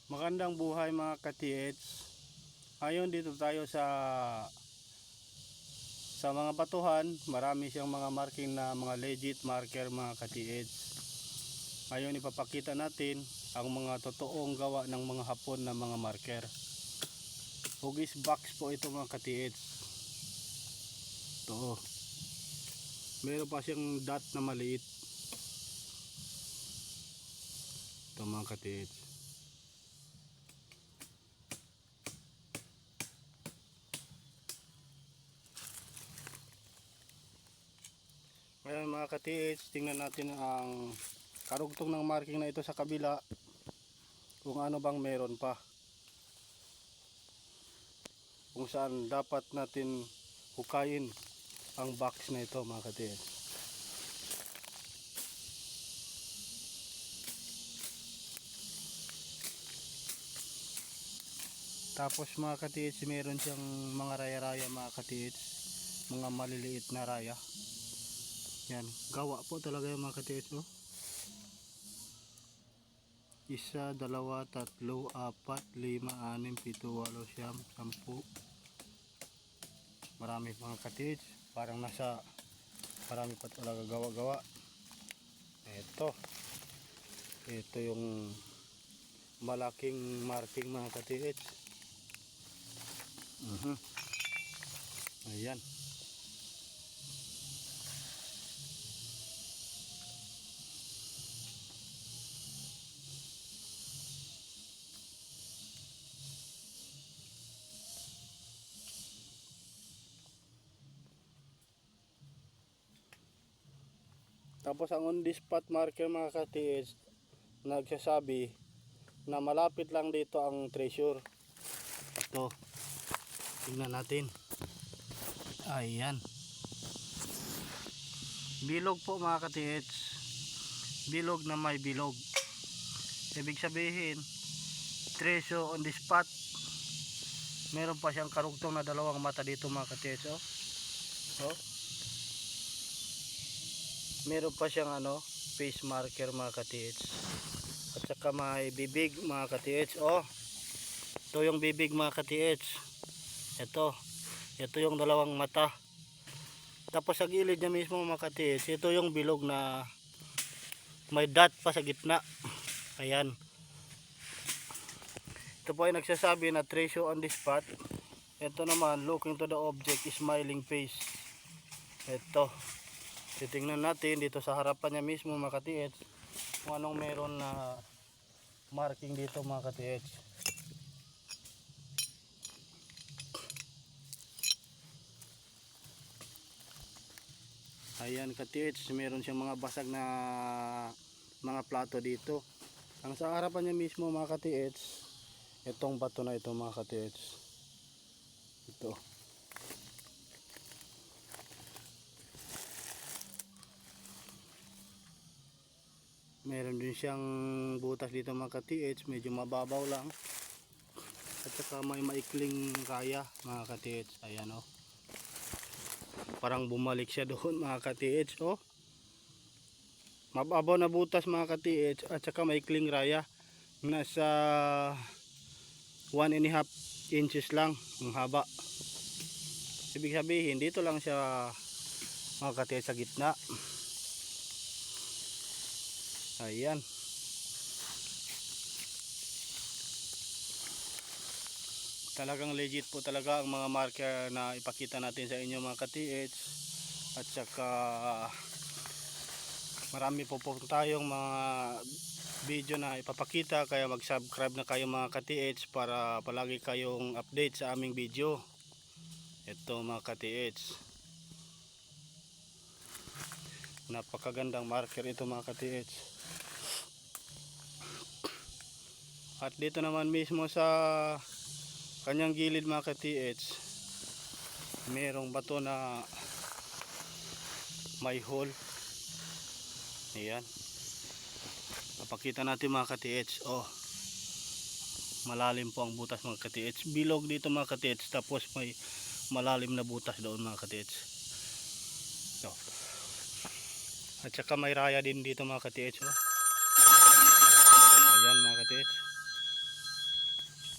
Magandang buhay mga ka-TH. Ngayon dito tayo sa mga batuhan. Marami siyang mga marking na mga legit marker mga ka-TH. Ngayon ipapakita natin ang mga totoong gawa ng mga Hapon na mga marker. Hugis box po ito mga ka-TH. Ito. Meron pa siyang dot na maliit. Ito mga ka-TH. Ngayon mga ka-TH, tingnan natin ang karugtong ng marking na ito sa kabila, kung ano bang meron pa, kung saan dapat natin hukayin ang box na ito mga ka-TH. Tapos mga ka-TH, meron siyang mga raya-raya mga ka-TH, mga maliliit na raya. Yan, gawa po talaga yung mga ka-TH, oh. 1, 2, 3, 4, 5, 6, 7, 8, 9, 10. Marami mga ka-TH, parang marami pa talaga gawa-gawa. Ito yung malaking marking mga ka-TH. Ayan. Tapos ang on the spot marker mga ka-TH, nagsasabi na malapit lang dito ang treasure. Ito, tingnan natin. Ayan, bilog po mga ka-TH, bilog na may bilog. Ibig sabihin, treasure on the spot. Meron pa siyang karugtong na dalawang mata dito mga ka-TH, oh. Oh. Meron pa siyang face marker mga ka-TH. At saka may bibig mga ka-TH, oh. Ito yung bibig mga ka-TH. Ito yung dalawang mata. Tapos sa gilid niya mismo mga ka-TH, ito yung bilog na may dot pa sa gitna. Ayan. Ito po ay nagsasabi na treasure on the spot. Ito naman, looking to the object, smiling face. Ito. Titingnan natin dito sa harapan niya mismo mga ka-TH kung anong meron na marking dito mga ka-TH. Ayan ka-TH, meron siyang mga basag na mga plato dito. Ang sa harapan niya mismo mga ka-TH, itong bato na ito mga ka-TH. Ito. Meron din siyang butas dito mga ka-TH, medyo mababaw lang. At saka may maikling kaya mga ka-TH. Ayan, oh. Parang bumalik siya doon mga ka-TH, oh. Mababaw na butas mga ka-TH at saka maikling raya. Nasa 1.5 inches lang ang haba. Ibig sabihin dito lang siya mga ka-TH sa gitna. Ayan. Talagang legit po talaga ang mga marker na ipakita natin sa inyo mga ka-TH. At saka marami po tayong mga video na ipapakita, kaya mag-subscribe na kayo mga ka-TH para palagi kayong update sa aming video. Ito mga ka-TH, napakagandang marker ito mga ka-TH. At dito naman mismo sa kanyang gilid mga ka-TH, merong bato na may hole. Ayan, papakita natin mga ka-TH. Oh, malalim po ang butas mga ka-TH. Bilog dito mga ka-TH, tapos may malalim na butas doon mga ka-TH. So, at saka may raya din dito mga ka-TH, oh.